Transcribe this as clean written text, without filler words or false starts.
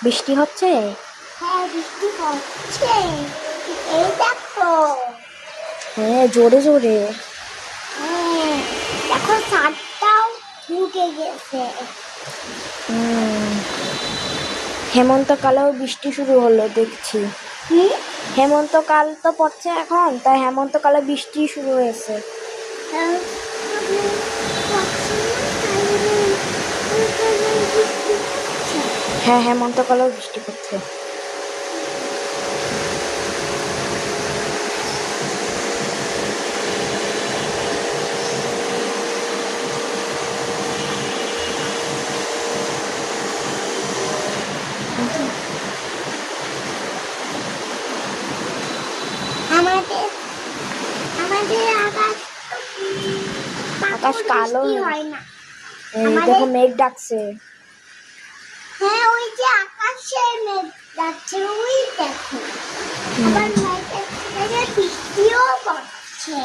বৃষ্টি হচ্ছে? হ্যাঁ বৃষ্টি হচ্ছে, এই দেখো। হ্যাঁ জোরে জোরে। হ্যাঁ দেখো ছাদটাও ঢুকে গেছে। হেমন্তকালেও বৃষ্টি শুরু হলো দেখছি। হেমন্তকাল তো পড়ছে এখন, তাই হেমন্তকালে বৃষ্টি শুরু হয়েছে। হ্যাঁ হেমন্তকালেও বৃষ্টি পড়ছে। আমাদের আমাদের আকাশ কালো হয় না। দেখো মেঘ ডাকছে। হ্যাঁ ওই যে আকাশে মেঘ যাচ্ছে, ওই দেখো আবার মেঘের বৃষ্টিও পড়ছে।